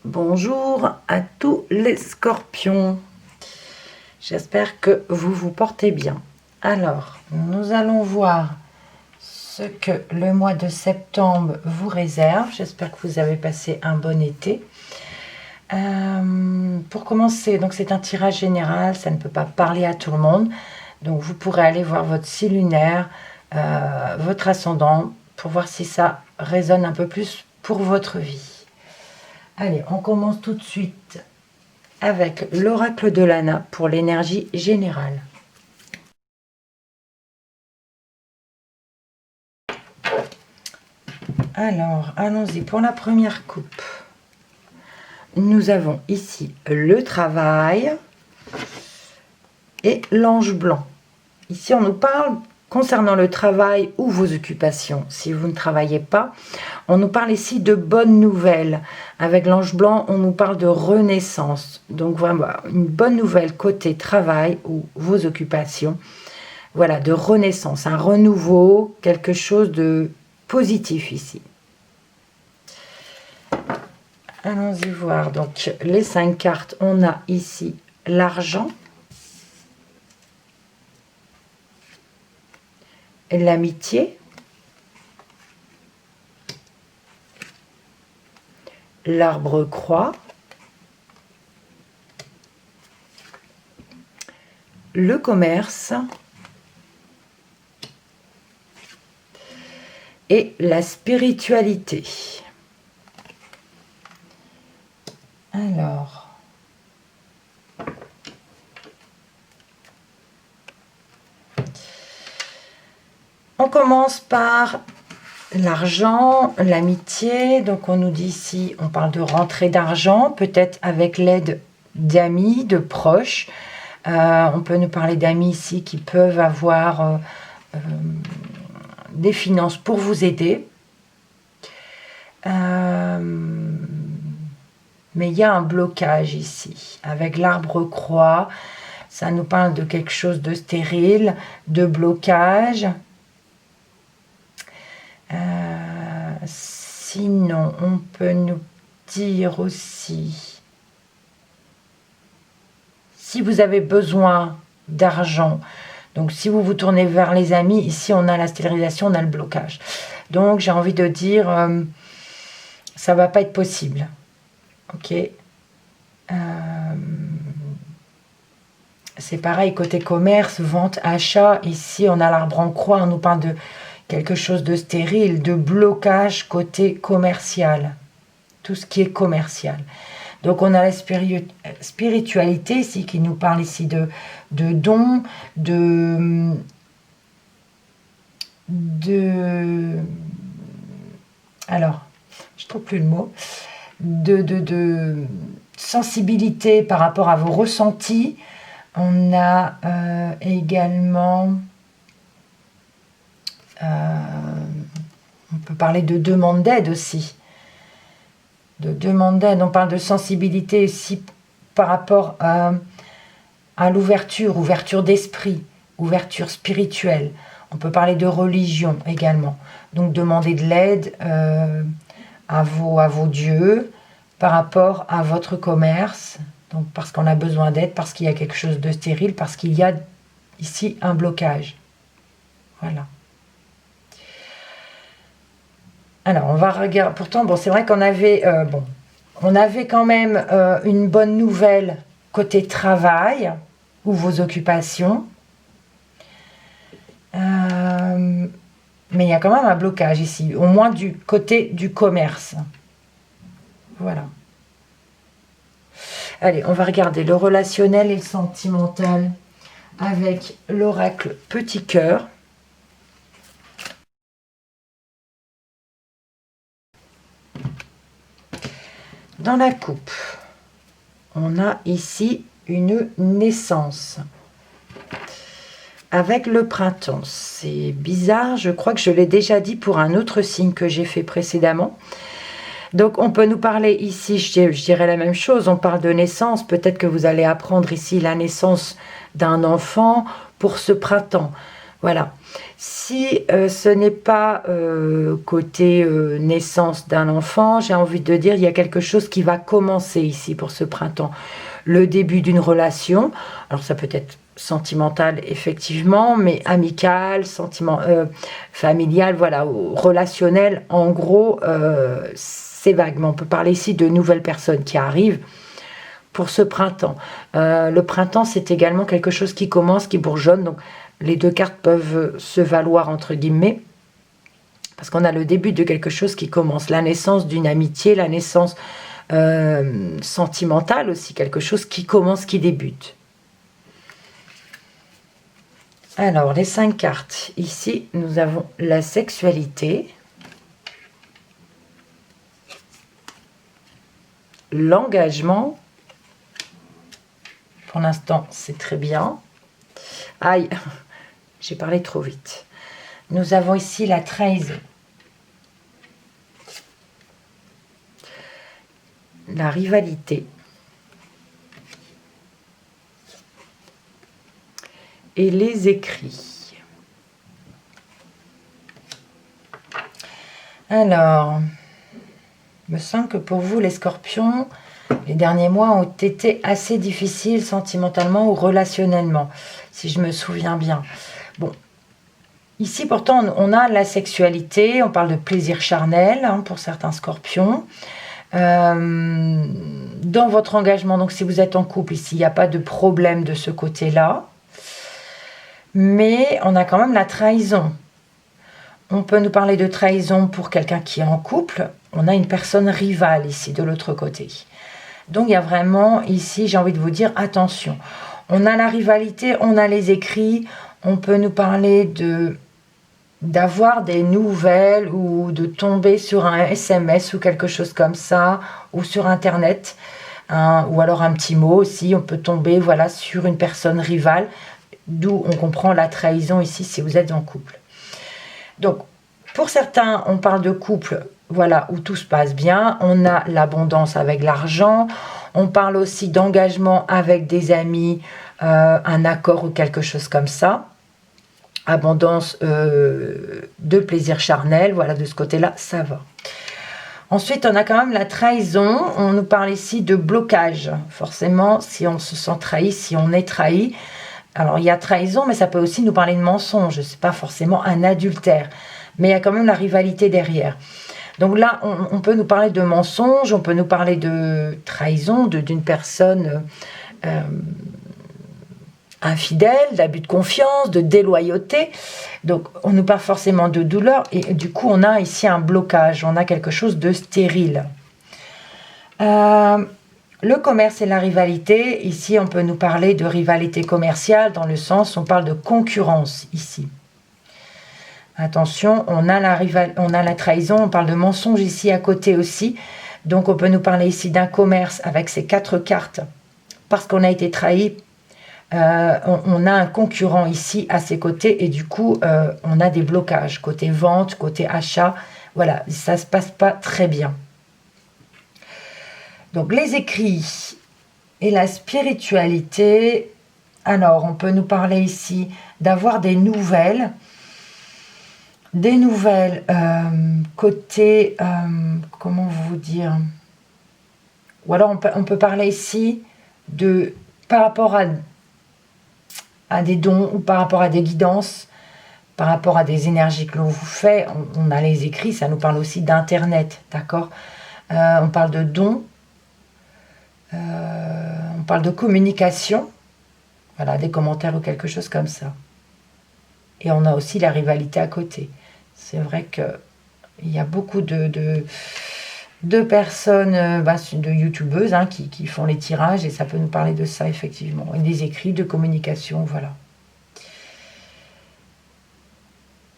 Bonjour à tous les scorpions. J'espère que vous vous portez bien. Alors, nous allons voir ce que le mois de septembre vous réserve. J'espère que vous avez passé un bon été. Pour commencer, donc c'est un tirage général, ça ne peut pas parler à tout le monde. Donc vous pourrez aller voir votre signe lunaire, votre ascendant, pour voir si ça résonne un peu plus pour votre vie. Allez, on commence tout de suite avec l'oracle de Lana pour l'énergie générale. Alors, allons-y pour la première coupe. Nous avons ici le travail et l'ange blanc. Ici, on nous parle concernant le travail ou vos occupations. Si vous ne travaillez pas, on nous parle ici de bonnes nouvelles. Avec l'ange blanc, on nous parle de renaissance. Donc voilà, une bonne nouvelle côté travail ou vos occupations. Voilà, de renaissance, un renouveau, quelque chose de positif ici. Allons-y voir. Donc les 5 cartes, on a ici l'argent, l'amitié, l'arbre-croix, le commerce et la spiritualité. Alors, on commence par l'argent, l'amitié. Donc on nous dit ici, on parle de rentrée d'argent, peut-être avec l'aide d'amis, de proches. On peut nous parler d'amis ici qui peuvent avoir des finances pour vous aider. Mais il y a un blocage ici. Avec l'arbre-croix, ça nous parle de quelque chose de stérile, de blocage. Sinon, on peut nous dire aussi, si vous avez besoin d'argent, donc si vous vous tournez vers les amis, ici on a la stérilisation, on a le blocage. Donc j'ai envie de dire, ça va pas être possible. Ok. C'est pareil, côté commerce, vente, achat. Ici, on a l'arbre en croix. On nous parle de quelque chose de stérile, de blocage côté commercial. Tout ce qui est commercial. Donc, on a la spiritualité ici qui nous parle ici de dons, alors, je ne trouve plus le mot. De sensibilité par rapport à vos ressentis. On a également, on peut parler de demande d'aide aussi. De demande d'aide, on parle de sensibilité aussi par rapport à l'ouverture, ouverture d'esprit, ouverture spirituelle. On peut parler de religion également. Donc demander de l'aide à vos dieux par rapport à votre commerce. Donc parce qu'on a besoin d'aide, parce qu'il y a quelque chose de stérile, parce qu'il y a ici un blocage. Voilà. Alors, on va regarder. Pourtant, bon, c'est vrai qu'on avait, on avait quand même une bonne nouvelle côté travail ou vos occupations. Mais il y a quand même un blocage ici, au moins du côté du commerce. Voilà. Allez, on va regarder le relationnel et le sentimental avec l'oracle Petit Cœur. Dans la coupe, on a ici une naissance. Avec le printemps, c'est bizarre, je crois que je l'ai déjà dit pour un autre signe que j'ai fait précédemment. Donc on peut nous parler ici, je dirais la même chose, on parle de naissance, peut-être que vous allez apprendre ici la naissance d'un enfant pour ce printemps. Voilà. Si ce n'est pas côté naissance d'un enfant, j'ai envie de dire, il y a quelque chose qui va commencer ici pour ce printemps. Le début d'une relation, alors ça peut être sentimental effectivement, mais amical, familial, voilà, relationnel, en gros, c'est vague. Mais on peut parler ici de nouvelles personnes qui arrivent pour ce printemps. Le printemps, c'est également quelque chose qui commence, qui bourgeonne, donc les deux cartes peuvent se valoir entre guillemets, parce qu'on a le début de quelque chose qui commence, la naissance d'une amitié, la naissance sentimentale aussi, quelque chose qui commence, qui débute. Alors, les 5 cartes, ici, nous avons la sexualité, l'engagement, pour l'instant, c'est très bien. Aïe, j'ai parlé trop vite. Nous avons ici la trahison, la rivalité et les écrits. Alors, il me semble que pour vous, les scorpions, les derniers mois ont été assez difficiles sentimentalement ou relationnellement, si je me souviens bien. Bon, ici pourtant, on a la sexualité, on parle de plaisir charnel hein, pour certains scorpions. Dans votre engagement, donc si vous êtes en couple ici, il n'y a pas de problème de ce côté-là. Mais on a quand même la trahison. On peut nous parler de trahison pour quelqu'un qui est en couple. On a une personne rivale ici, de l'autre côté. Donc, il y a vraiment ici, j'ai envie de vous dire, attention. On a la rivalité, on a les écrits. On peut nous parler d'avoir des nouvelles ou de tomber sur un SMS ou quelque chose comme ça, ou sur Internet, ou alors un petit mot aussi. On peut tomber voilà, sur une personne rivale. D'où on comprend la trahison ici si vous êtes en couple. Donc, pour certains, on parle de couple, voilà, où tout se passe bien. On a l'abondance avec l'argent. On parle aussi d'engagement avec des amis, un accord ou quelque chose comme ça. Abondance de plaisir charnel, voilà, de ce côté-là, ça va. Ensuite, on a quand même la trahison. On nous parle ici de blocage. Forcément, si on se sent trahi, si on est trahi, alors, il y a trahison, mais ça peut aussi nous parler de mensonge. Ce n'est pas forcément un adultère. Mais il y a quand même la rivalité derrière. Donc là, on peut nous parler de mensonge, on peut nous parler de trahison, d'une personne infidèle, d'abus de confiance, de déloyauté. Donc, on nous parle forcément de douleur. Et du coup, on a ici un blocage. On a quelque chose de stérile. Le commerce et la rivalité, ici on peut nous parler de rivalité commerciale dans le sens, on parle de concurrence ici. Attention, on a la trahison, on parle de mensonge ici à côté aussi. Donc on peut nous parler ici d'un commerce avec ces 4 cartes. Parce qu'on a été trahi, on a un concurrent ici à ses côtés et du coup on a des blocages côté vente, côté achat. Voilà, ça ne se passe pas très bien. Donc, les écrits et la spiritualité. Alors, on peut nous parler ici d'avoir des nouvelles. Des nouvelles côté, comment vous dire? Ou alors, on peut parler ici de, par rapport à des dons ou par rapport à des guidances, par rapport à des énergies que l'on vous fait. On a les écrits, ça nous parle aussi d'Internet, d'accord? On parle de dons. On parle de communication, voilà, des commentaires ou quelque chose comme ça. Et on a aussi la rivalité à côté. C'est vrai qu'il y a beaucoup de personnes, de youtubeuses hein, qui font les tirages et ça peut nous parler de ça effectivement. Et des écrits de communication, voilà.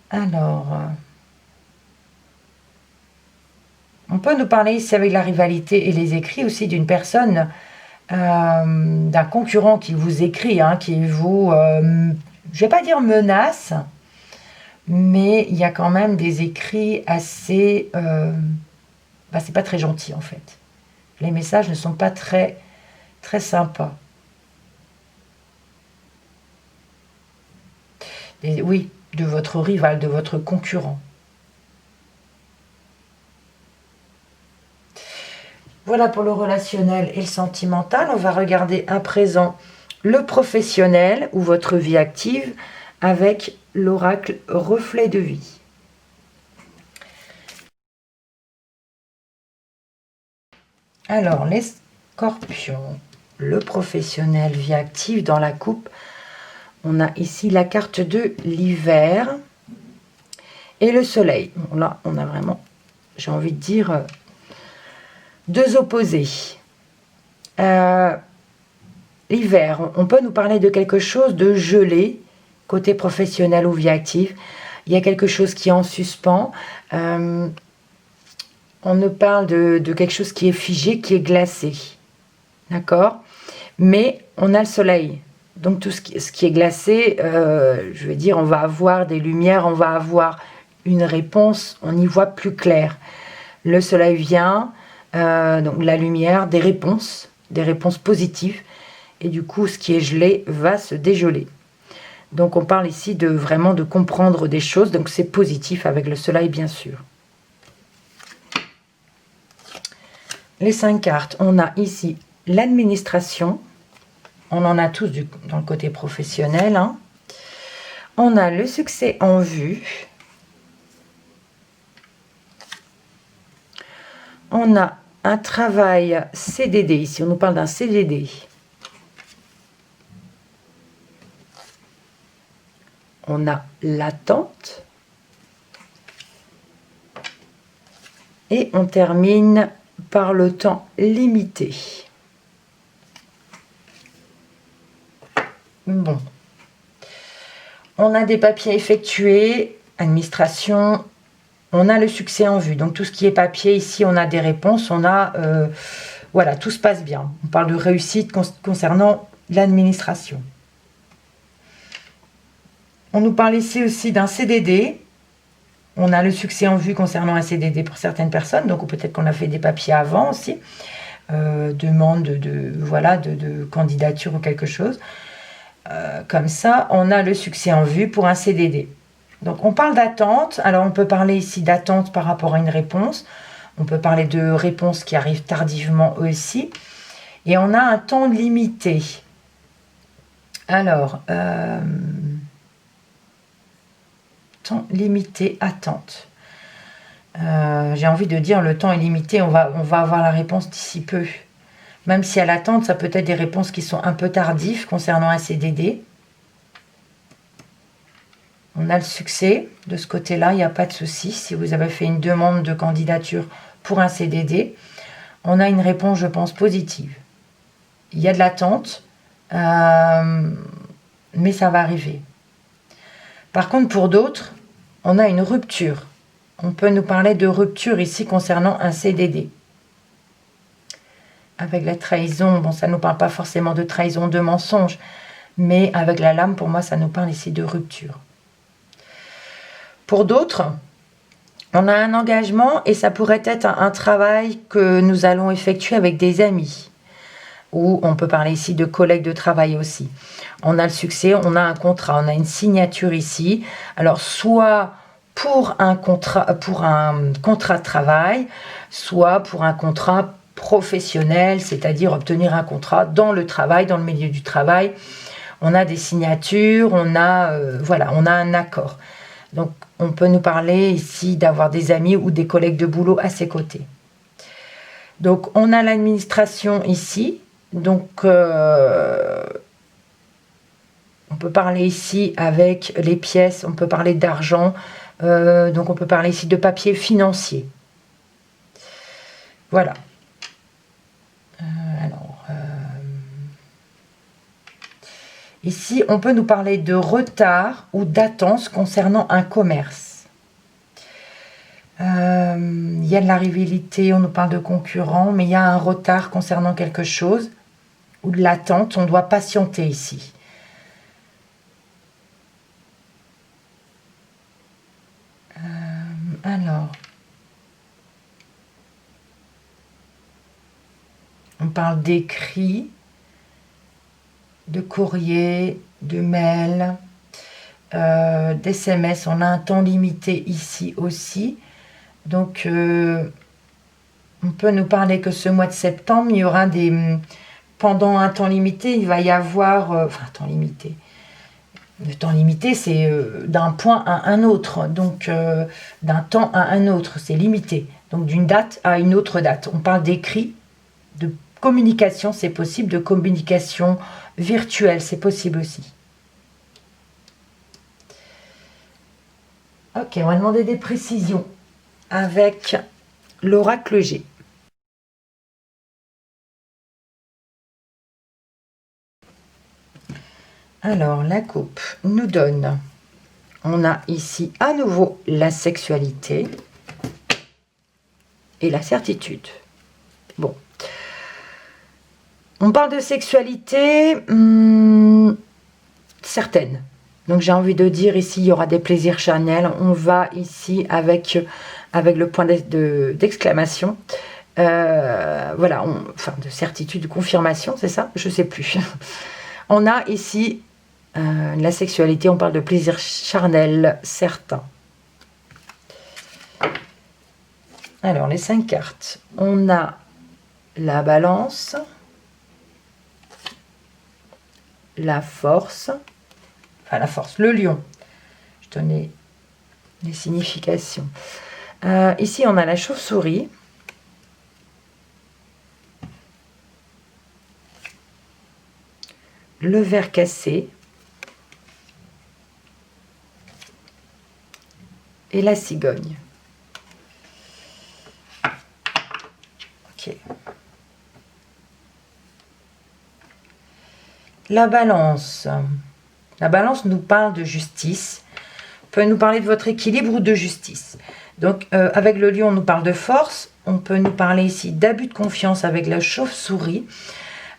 Alors, on peut nous parler ici avec la rivalité et les écrits aussi d'une personne, d'un concurrent qui vous écrit, hein, qui vous, je vais pas dire menace, mais il y a quand même des écrits assez, c'est pas très gentil en fait. Les messages ne sont pas très, très sympas. Et oui, de votre rival, de votre concurrent. Voilà pour le relationnel et le sentimental. On va regarder à présent le professionnel ou votre vie active avec l'oracle reflet de vie. Alors, les scorpions, le professionnel, vie active dans la coupe. On a ici la carte de l'hiver et le soleil. Bon, là, on a vraiment, j'ai envie de dire, deux opposés. L'hiver, on peut nous parler de quelque chose de gelé, côté professionnel ou vie active. Il y a quelque chose qui est en suspens. On nous parle de quelque chose qui est figé, qui est glacé. D'accord? Mais on a le soleil. Donc tout ce qui est glacé, je veux dire, on va avoir des lumières, on va avoir une réponse, on y voit plus clair. Le soleil vient, donc la lumière, des réponses positives. Et du coup, ce qui est gelé va se dégeler. Donc on parle ici de vraiment de comprendre des choses, donc c'est positif avec le soleil bien sûr. Les 5 cartes, on a ici l'administration, on en a tous dans le côté professionnel. Hein. On a le succès en vue. On a un travail CDD, ici on nous parle d'un CDD. On a l'attente. Et on termine par le temps limité. Bon. On a des papiers effectués, administration, on a le succès en vue. Donc tout ce qui est papier, ici on a des réponses, on a... voilà, tout se passe bien. On parle de réussite concernant l'administration. On nous parle ici aussi d'un CDD. On a le succès en vue concernant un CDD pour certaines personnes. Donc peut-être qu'on a fait des papiers avant aussi. Demande de candidature ou quelque chose. Comme ça, on a le succès en vue pour un CDD. Donc on parle d'attente. Alors on peut parler ici d'attente par rapport à une réponse. On peut parler de réponses qui arrivent tardivement aussi. Et on a un temps limité. Alors... temps limité, attente. J'ai envie de dire le temps est limité, on va avoir la réponse d'ici peu. Même si à l'attente, ça peut être des réponses qui sont un peu tardives concernant un CDD. On a le succès de ce côté-là, il n'y a pas de souci. Si vous avez fait une demande de candidature pour un CDD, on a une réponse, je pense, positive. Il y a de l'attente, mais ça va arriver. Par contre, pour d'autres, on a une rupture. On peut nous parler de rupture ici concernant un CDD. Avec la trahison, bon, ça ne nous parle pas forcément de trahison, de mensonge, mais avec la lame, pour moi, ça nous parle ici de rupture. Pour d'autres, on a un engagement et ça pourrait être un travail que nous allons effectuer avec des amis. Ou on peut parler ici de collègues de travail aussi. On a le succès, on a un contrat, on a une signature ici. Alors, soit pour un contrat de travail, soit pour un contrat professionnel, c'est-à-dire obtenir un contrat dans le travail, dans le milieu du travail. On a des signatures, on a un accord. Donc, on peut nous parler ici d'avoir des amis ou des collègues de boulot à ses côtés. Donc, on a l'administration ici. Donc, on peut parler ici avec les pièces, on peut parler d'argent, donc on peut parler ici de papier financier. Voilà. Ici, on peut nous parler de retard ou d'attente concernant un commerce. Il y a de la rivalité, on nous parle de concurrents, mais il y a un retard concernant quelque chose ou de l'attente, on doit patienter ici. Alors, on parle d'écrits, de courrier, de mail, d'SMS. On a un temps limité ici aussi. Donc, on peut nous parler que ce mois de septembre, il y aura des... Pendant un temps limité, il va y avoir... enfin, temps limité. Le temps limité, c'est d'un point à un autre. Donc, d'un temps à un autre. C'est limité. Donc, d'une date à une autre date. On parle d'écrit, de communication, c'est possible. De communication virtuelle, c'est possible aussi. Ok, on va demander des précisions avec l'oracle G. Alors, la coupe nous donne, on a ici à nouveau la sexualité et la certitude. Bon. On parle de sexualité certaine. Donc, j'ai envie de dire ici, il y aura des plaisirs charnels. On va ici avec le point d'exclamation. Voilà, enfin, de certitude, de confirmation, c'est ça? Je sais plus. On a ici la sexualité, on parle de plaisir charnel certain. Alors, les 5 cartes. On a la balance, la force, enfin la force, le lion. Je donnais les significations. Ici, on a la chauve-souris. Le ver cassé. Et la cigogne. Ok. La balance. La balance nous parle de justice. Peut nous parler de votre équilibre ou de justice. Donc, avec le lion, on nous parle de force. On peut nous parler ici d'abus de confiance avec la chauve-souris.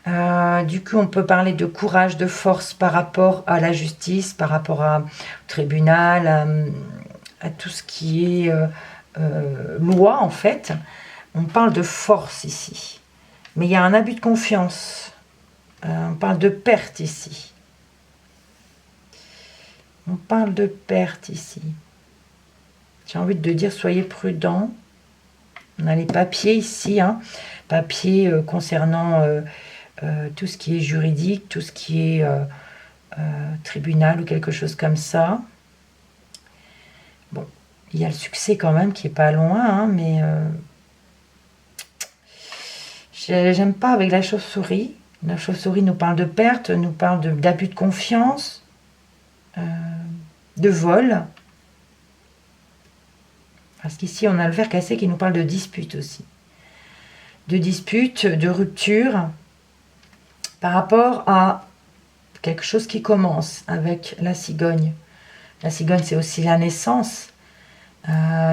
Du coup, on peut parler de courage, de force par rapport à la justice, par rapport au tribunal, à tout ce qui est loi, en fait. On parle de force ici. Mais il y a un abus de confiance. On parle de perte ici. On parle de perte ici. J'ai envie de dire, soyez prudents. On a les papiers ici. Hein. Papiers concernant tout ce qui est juridique, tout ce qui est tribunal ou quelque chose comme ça. Bon, il y a le succès quand même qui est pas loin, hein, mais j'aime pas avec la chauve-souris. La chauve-souris nous parle de perte, nous parle d'abus de confiance, de vol. Parce qu'ici, on a le ver cassé qui nous parle de dispute aussi. De dispute, de rupture, par rapport à quelque chose qui commence avec la cigogne. La cigogne, c'est aussi la naissance.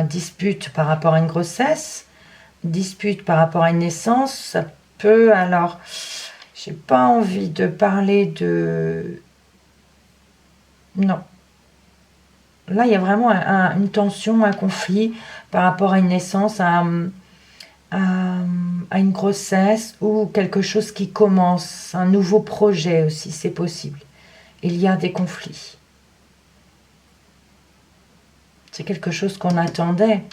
Dispute par rapport à une grossesse. Dispute par rapport à une naissance. Ça peut, alors, j'ai pas envie de parler de... Non. Là, il y a vraiment une tension, un conflit par rapport à une naissance, à une grossesse ou quelque chose qui commence, un nouveau projet aussi, c'est possible. Il y a des conflits. C'est quelque chose qu'on attendait.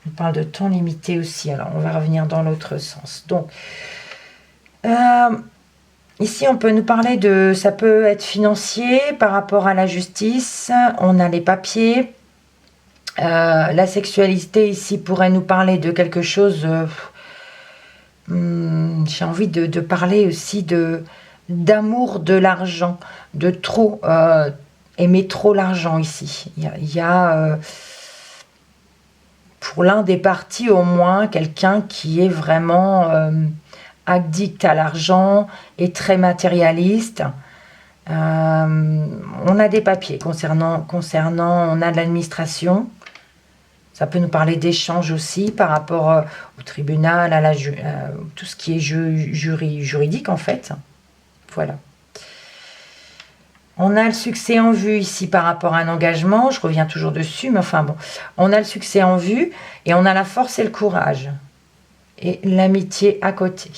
On parle de temps limité aussi, alors on va revenir dans l'autre sens. Donc, ici, on peut nous parler de... Ça peut être financier par rapport à la justice. On a les papiers. La sexualité, ici, pourrait nous parler de quelque chose... j'ai envie de parler aussi d'amour de l'argent, de trop... aimer trop l'argent ici. Il y a pour l'un des partis au moins, quelqu'un qui est vraiment... addict à l'argent et très matérialiste. On a des papiers concernant on a de l'administration. Ça peut nous parler d'échanges aussi par rapport au tribunal, à tout ce qui est juridique en fait. Voilà. On a le succès en vue ici par rapport à un engagement. Je reviens toujours dessus, mais enfin bon. On a le succès en vue et on a la force et le courage. Et l'amitié à côté.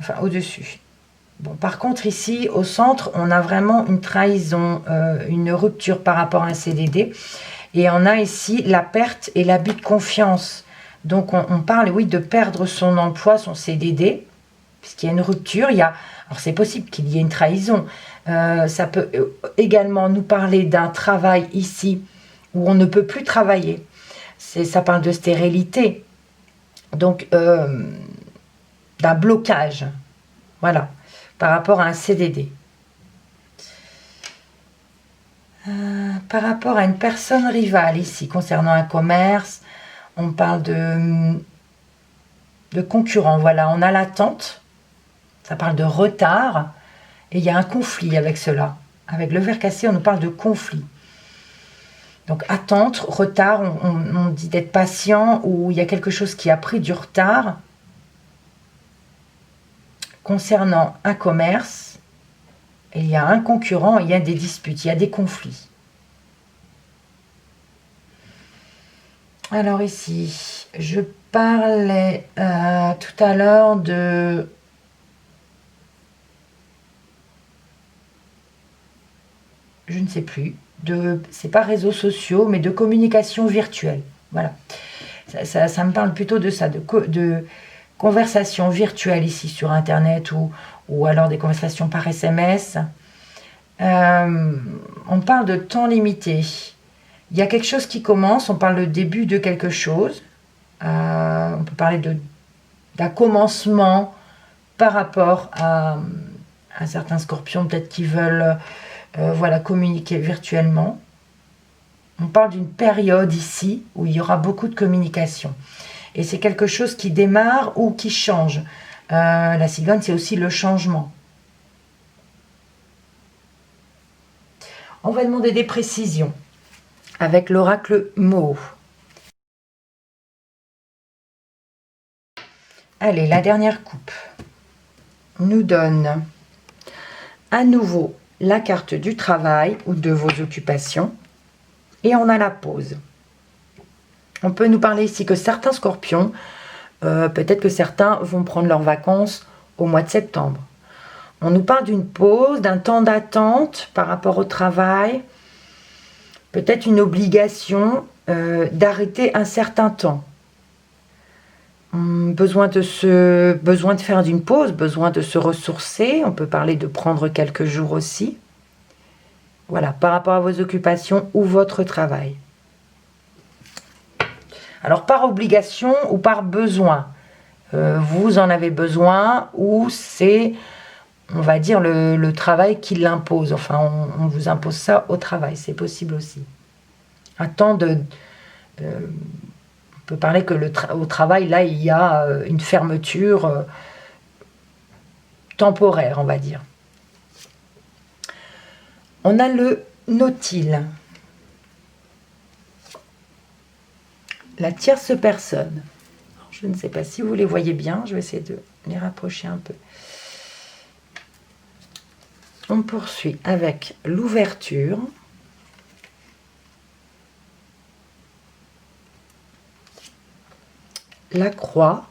Enfin, au-dessus. Bon, par contre, ici, au centre, on a vraiment une trahison, une rupture par rapport à un CDD. Et on a ici la perte et l'abus de confiance. Donc, on parle, oui, de perdre son emploi, son CDD, puisqu'il y a une rupture. Alors, c'est possible qu'il y ait une trahison. Ça peut également nous parler d'un travail ici où on ne peut plus travailler. Ça parle de stérilité. Donc, d'un blocage. Voilà, par rapport à un CDD. Par rapport à une personne rivale ici, concernant un commerce, on parle de concurrent. Voilà, on a l'attente, ça parle de retard, et il y a un conflit avec cela. Avec le ver cassé, on nous parle de conflit. Donc attente, retard, on dit d'être patient, ou il y a quelque chose qui a pris du retard. Concernant un commerce, il y a un concurrent, il y a des disputes, il y a des conflits. Alors ici, je parlais tout à l'heure de... Je ne sais plus. C'est pas réseaux sociaux, mais de communication virtuelle. Voilà. Ça me parle plutôt de ça, de conversation virtuelle ici sur Internet ou alors des conversations par SMS. On parle de temps limité. Il y a quelque chose qui commence, on parle de début de quelque chose. On peut parler d'un commencement par rapport à certains scorpions, peut-être qui veulent voilà, communiquer virtuellement. On parle d'une période ici où il y aura beaucoup de communication. Et c'est quelque chose qui démarre ou qui change. La cigogne, c'est aussi le changement. On va demander des précisions avec l'oracle Mo. Allez, la dernière coupe nous donne à nouveau la carte du travail ou de vos occupations. Et on a la pause. On peut nous parler ici que certains scorpions, peut-être que certains vont prendre leurs vacances au mois de septembre. On nous parle d'une pause, d'un temps d'attente par rapport au travail, peut-être une obligation d'arrêter un certain temps. Besoin de faire d'une pause, besoin de se ressourcer. On peut parler de prendre quelques jours aussi. Voilà, par rapport à vos occupations ou votre travail. Alors, par obligation ou par besoin, vous en avez besoin ou c'est, on va dire, le travail qui l'impose. Enfin, on vous impose ça au travail, c'est possible aussi. Un temps on peut parler que au travail, là, il y a une fermeture temporaire, on va dire. On a le nautile. La tierce personne. Alors, je ne sais pas si vous les voyez bien, je vais essayer de les rapprocher un peu. On poursuit avec l'ouverture. La croix.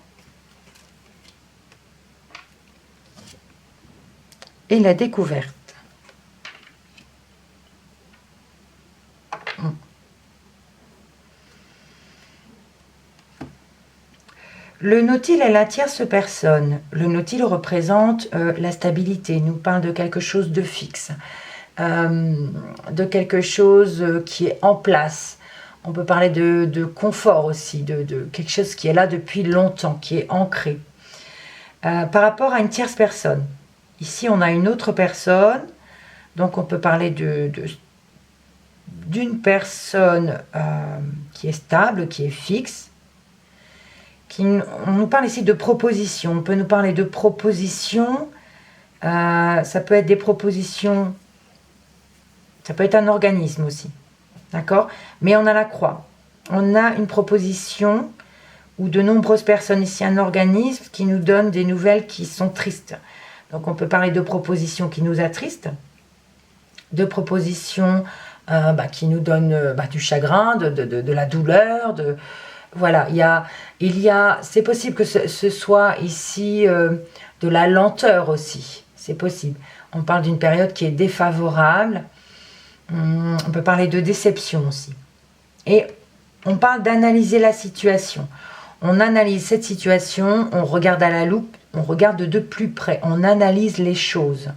Et la découverte. Le nautile est la tierce personne. Le nautile représente la stabilité, nous parle de quelque chose de fixe, de quelque chose qui est en place. On peut parler de confort aussi, de quelque chose qui est là depuis longtemps, qui est ancré. Par rapport à une tierce personne, ici on a une autre personne, donc on peut parler d'une personne qui est stable, qui est fixe. On nous parle ici de propositions. On peut nous parler de propositions. Ça peut être des propositions. Ça peut être un organisme aussi. D'accord? Mais on a la croix. On a une proposition ou de nombreuses personnes ici, un organisme qui nous donne des nouvelles qui sont tristes. Donc on peut parler de propositions qui nous attristent, de propositions qui nous donnent du chagrin, de la douleur, voilà, c'est possible que ce soit ici de la lenteur aussi. c'est possible. On parle d'une période qui est défavorable. On peut parler de déception aussi. Et on parle d'analyser la situation. On analyse cette situation, on regarde à la loupe, on regarde de plus près, on analyse les choses.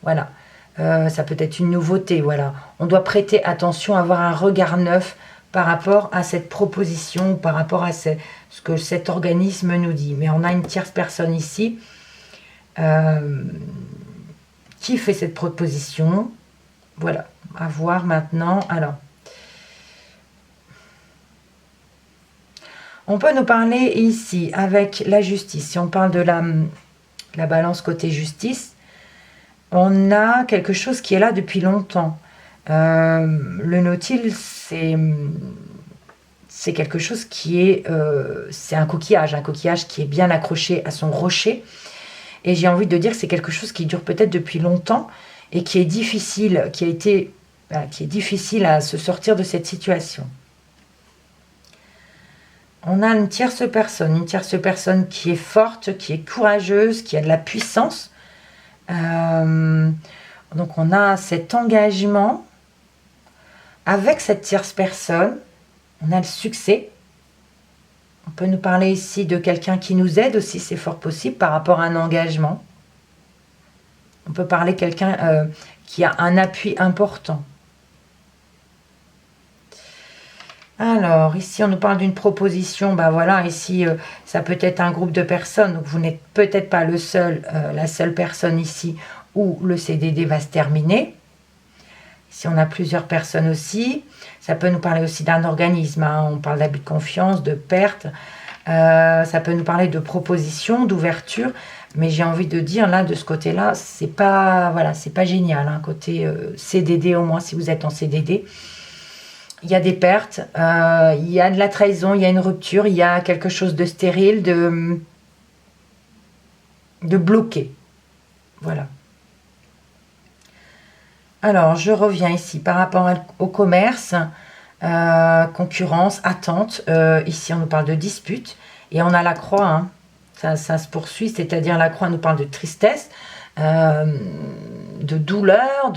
Voilà. Ça peut être une nouveauté, voilà. On doit prêter attention, avoir un regard neuf par rapport à cette proposition, par rapport à ce que cet organisme nous dit. Mais on a une tierce personne ici qui fait cette proposition. Voilà, à voir maintenant. Alors, on peut nous parler ici avec la justice. Si on parle de la balance côté justice, on a quelque chose qui est là depuis longtemps. Le Nautile, c'est quelque chose qui est... c'est un coquillage qui est bien accroché à son rocher. Et j'ai envie de dire que c'est quelque chose qui dure peut-être depuis longtemps et qui est difficile, qui est difficile à se sortir de cette situation. On a une tierce personne qui est forte, qui est courageuse, qui a de la puissance. Donc on a cet engagement avec cette tierce personne. On a le succès. On peut nous parler ici de quelqu'un qui nous aide aussi, c'est fort possible, par rapport à un engagement. On peut parler de quelqu'un qui a un appui important. Alors, ici, on nous parle d'une proposition. Ben voilà, ici, ça peut être un groupe de personnes. Donc, vous n'êtes peut-être pas le seul, la seule personne ici où le CDD va se terminer. Ici, on a plusieurs personnes aussi. Ça peut nous parler aussi d'un organisme. Hein. On parle d'abus de confiance, de perte. Ça peut nous parler de proposition, d'ouverture. Mais j'ai envie de dire, là, de ce côté-là, c'est pas, voilà, c'est pas génial. Hein. Côté CDD, au moins, si vous êtes en CDD. Il y a des pertes, il y a de la trahison, il y a une rupture, il y a quelque chose de stérile, de bloqué. Voilà. Alors, je reviens ici par rapport au commerce, concurrence, attente. Ici, on nous parle de dispute. Et on a la croix, hein. Ça se poursuit, c'est-à-dire la croix nous parle de tristesse, de douleur,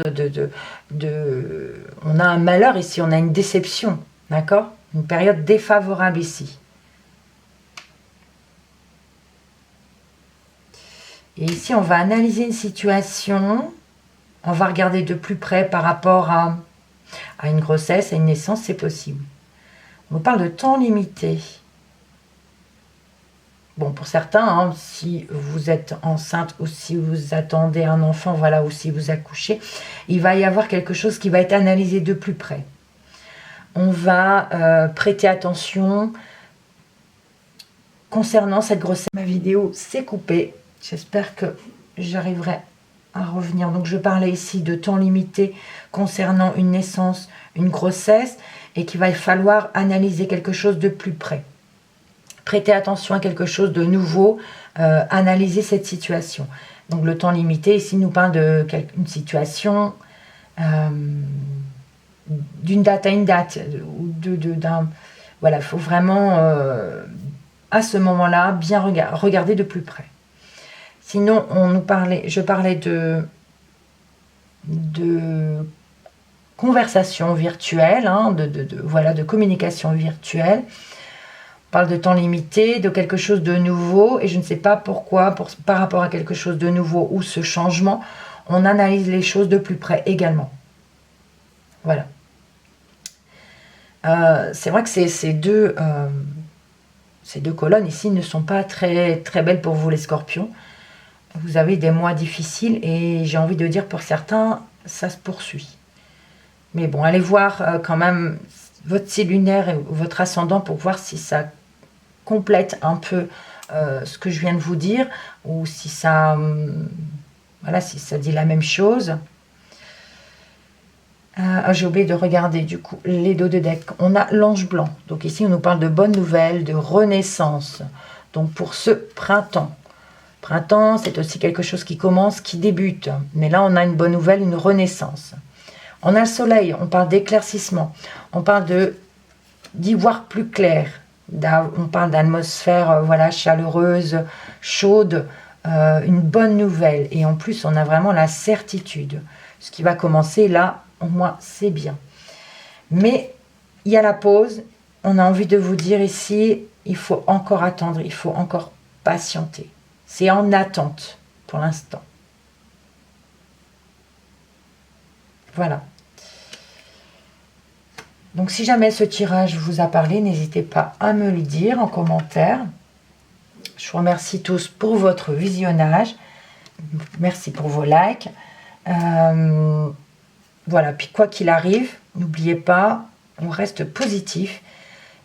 on a un malheur ici, on a une déception, d'accord? Une période défavorable ici. Et ici, on va analyser une situation, on va regarder de plus près par rapport à une grossesse, à une naissance, c'est possible. On parle de temps limité. Bon, pour certains, hein, si vous êtes enceinte ou si vous attendez un enfant, voilà, ou si vous accouchez, il va y avoir quelque chose qui va être analysé de plus près. On va prêter attention concernant cette grossesse. Ma vidéo s'est coupée. J'espère que j'arriverai à revenir. Donc, je parlais ici de temps limité concernant une naissance, une grossesse, et qu'il va falloir analyser quelque chose de plus près. Prêter attention à quelque chose de nouveau, analyser cette situation. Donc le temps limité, ici, nous parle d'une situation d'une date à une date. Voilà, il faut vraiment, à ce moment-là, bien regarder de plus près. Sinon, je parlais de conversation virtuelle, hein, de communication virtuelle. On parle de temps limité, de quelque chose de nouveau, et je ne sais pas pourquoi, par rapport à quelque chose de nouveau ou ce changement, on analyse les choses de plus près également. Voilà. C'est vrai que ces deux colonnes ici ne sont pas très, très belles pour vous les scorpions. Vous avez des mois difficiles et j'ai envie de dire pour certains, ça se poursuit. Mais bon, allez voir quand même votre signe lunaire et votre ascendant pour voir si ça complète un peu ce que je viens de vous dire ou si ça, si ça dit la même chose. J'ai oublié de regarder du coup les dos de deck. On a l'ange blanc. Donc ici, on nous parle de bonnes nouvelles, de renaissance. Donc pour ce printemps. Printemps, c'est aussi quelque chose qui commence, qui débute. Mais là, on a une bonne nouvelle, une renaissance. On a le soleil, on parle d'éclaircissement. On parle d'y voir plus clair. On parle d'atmosphère chaleureuse, chaude, une bonne nouvelle. Et en plus, on a vraiment la certitude. Ce qui va commencer là, au moins, c'est bien. Mais il y a la pause. On a envie de vous dire ici, il faut encore attendre, il faut encore patienter. C'est en attente pour l'instant. Voilà. Donc si jamais ce tirage vous a parlé, n'hésitez pas à me le dire en commentaire. Je vous remercie tous pour votre visionnage. Merci pour vos likes. Voilà, puis quoi qu'il arrive, n'oubliez pas, on reste positif.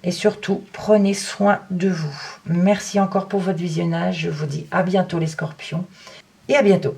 Et surtout, prenez soin de vous. Merci encore pour votre visionnage. Je vous dis à bientôt les scorpions. Et à bientôt.